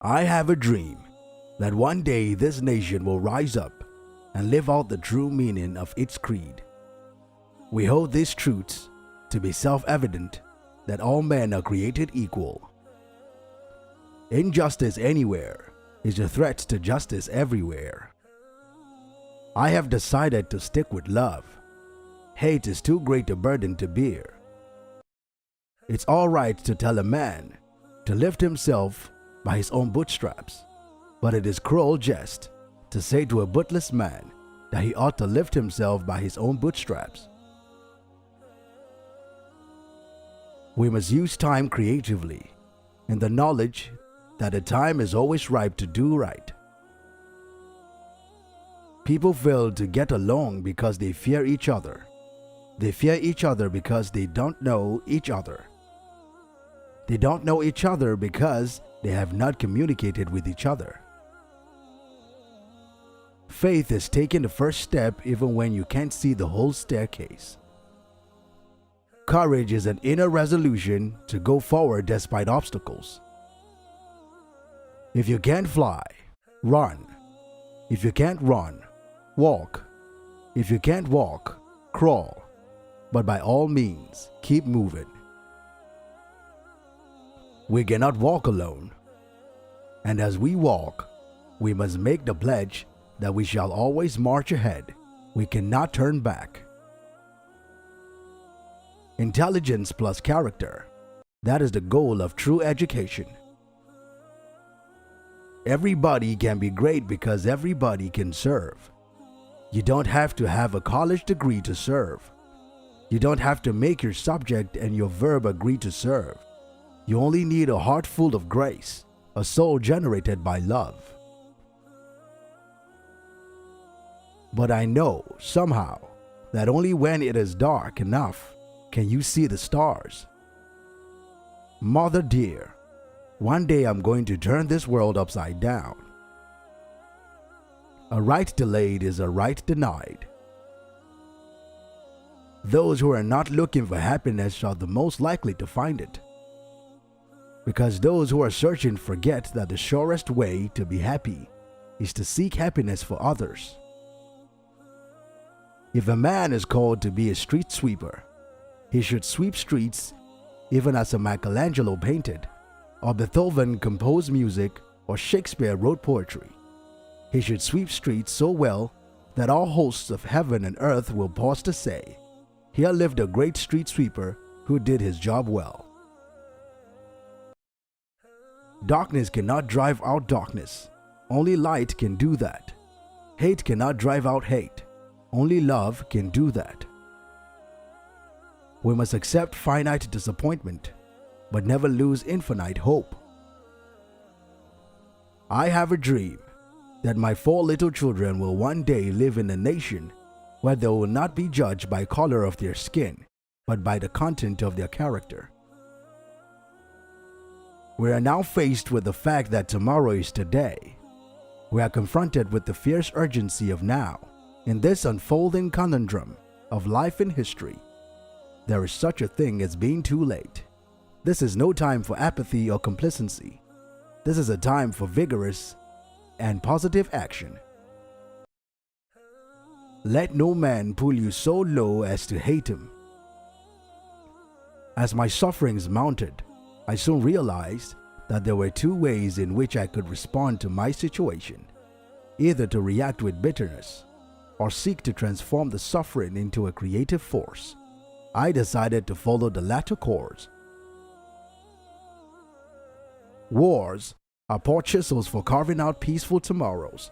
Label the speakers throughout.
Speaker 1: I have a dream that one day this nation will rise up and live out the true meaning of its creed. We hold these truths to be self-evident that all men are created equal. Injustice anywhere is a threat to justice everywhere. I have decided to stick with love. Hate is too great a burden to bear. It's all right to tell a man to lift himself by his own bootstraps, but it is cruel jest to say to a bootless man that he ought to lift himself by his own bootstraps. We must use time creatively in the knowledge that the time is always ripe to do right. People fail to get along because they fear each other. They fear each other because they don't know each other. They don't know each other because they have not communicated with each other. Faith is taking the first step even when you can't see the whole staircase. Courage is an inner resolution to go forward despite obstacles. If you can't fly, run. If you can't run, walk. If you can't walk, crawl. But by all means, keep moving. We cannot walk alone. And as we walk, we must make the pledge that we shall always march ahead. We cannot turn back. Intelligence plus character. That is the goal of true education. Everybody can be great because everybody can serve. You don't have to have a college degree to serve. You don't have to make your subject and your verb agree to serve. You only need a heart full of grace, a soul generated by love. But I know, somehow, that only when it is dark enough can you see the stars. Mother dear, one day I'm going to turn this world upside down. A right delayed is a right denied. Those who are not looking for happiness are the most likely to find it. Because those who are searching forget that the surest way to be happy is to seek happiness for others. If a man is called to be a street sweeper, he should sweep streets even as a Michelangelo painted, or Beethoven composed music, or Shakespeare wrote poetry. He should sweep streets so well that all hosts of heaven and earth will pause to say, "Here lived a great street sweeper who did his job well." Darkness cannot drive out darkness. Only light can do that. Hate cannot drive out hate. Only love can do that. We must accept finite disappointment, but never lose infinite hope. I have a dream that my 4 little children will one day live in a nation where they will not be judged by color of their skin, but by the content of their character. We are now faced with the fact that tomorrow is today. We are confronted with the fierce urgency of now. In this unfolding conundrum of life and history, there is such a thing as being too late. This is no time for apathy or complacency. This is a time for vigorous and positive action. Let no man pull you so low as to hate him. As my sufferings mounted, I soon realized that there were 2 ways in which I could respond to my situation, either to react with bitterness or seek to transform the suffering into a creative force. I decided to follow the latter course. Wars are poor chisels for carving out peaceful tomorrows.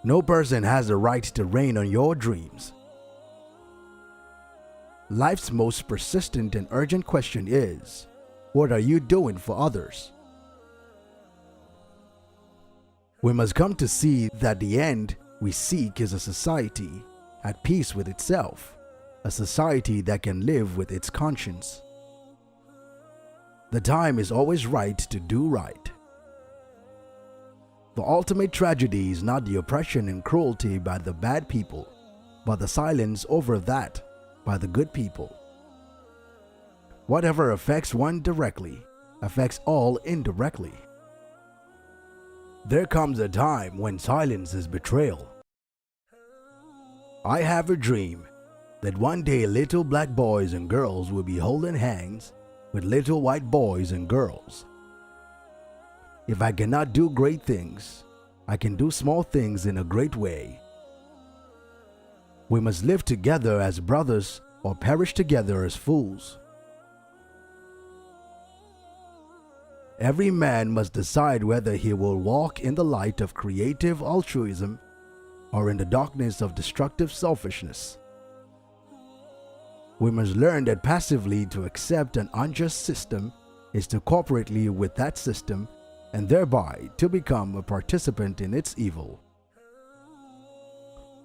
Speaker 1: No person has the right to reign on your dreams. Life's most persistent and urgent question is, what are you doing for others? We must come to see that the end we seek is a society at peace with itself, a society that can live with its conscience. The time is always right to do right. The ultimate tragedy is not the oppression and cruelty by the bad people, but the silence over that by the good people. Whatever affects one directly affects all indirectly. There comes a time when silence is betrayal. I have a dream that one day little black boys and girls will be holding hands with little white boys and girls. If I cannot do great things, I can do small things in a great way. We must live together as brothers or perish together as fools. Every man must decide whether he will walk in the light of creative altruism or in the darkness of destructive selfishness. We must learn that passively to accept an unjust system is to cooperate with that system and thereby to become a participant in its evil.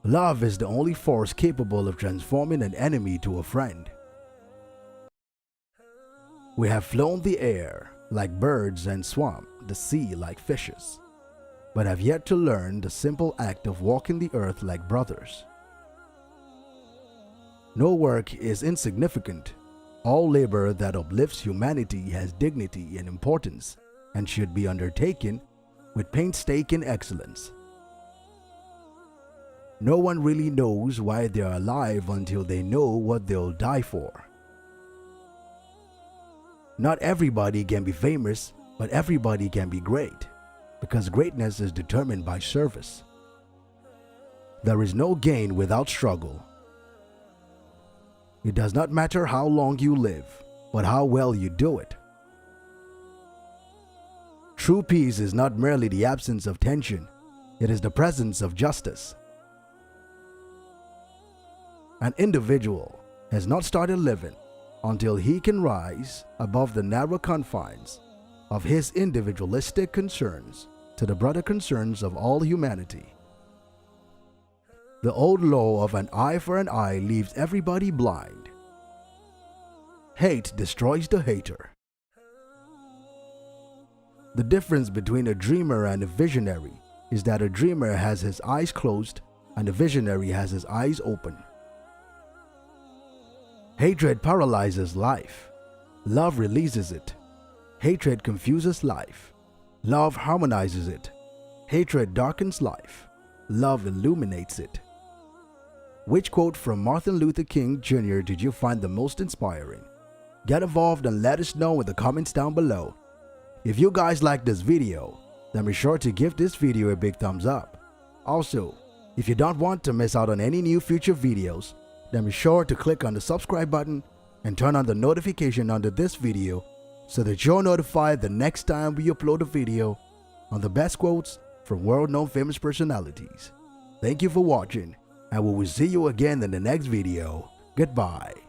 Speaker 1: Love is the only force capable of transforming an enemy to a friend. We have flown the air like birds and swum the sea like fishes, but have yet to learn the simple act of walking the earth like brothers. No work is insignificant. All labor that uplifts humanity has dignity and importance and should be undertaken with painstaking excellence. No one really knows why they are alive until they know what they'll die for. Not everybody can be famous, but everybody can be great, because greatness is determined by service. There is no gain without struggle. It does not matter how long you live, but how well you do it. True peace is not merely the absence of tension, it is the presence of justice. An individual has not started living until he can rise above the narrow confines of his individualistic concerns to the broader concerns of all humanity. The old law of an eye for an eye leaves everybody blind. Hate destroys the hater. The difference between a dreamer and a visionary is that a dreamer has his eyes closed and a visionary has his eyes open. Hatred paralyzes life. Love releases it. Hatred confuses life. Love harmonizes it. Hatred darkens life. Love illuminates it. Which quote from Martin Luther King Jr. did you find the most inspiring? Get involved and let us know in the comments down below. If you guys like this video, then be sure to give this video a big thumbs up. Also, if you don't want to miss out on any new future videos, then be sure to click on the subscribe button and turn on the notification under this video so that you're notified the next time we upload a video on the best quotes from world-known famous personalities. Thank you for watching, and we will see you again in the next video. Goodbye.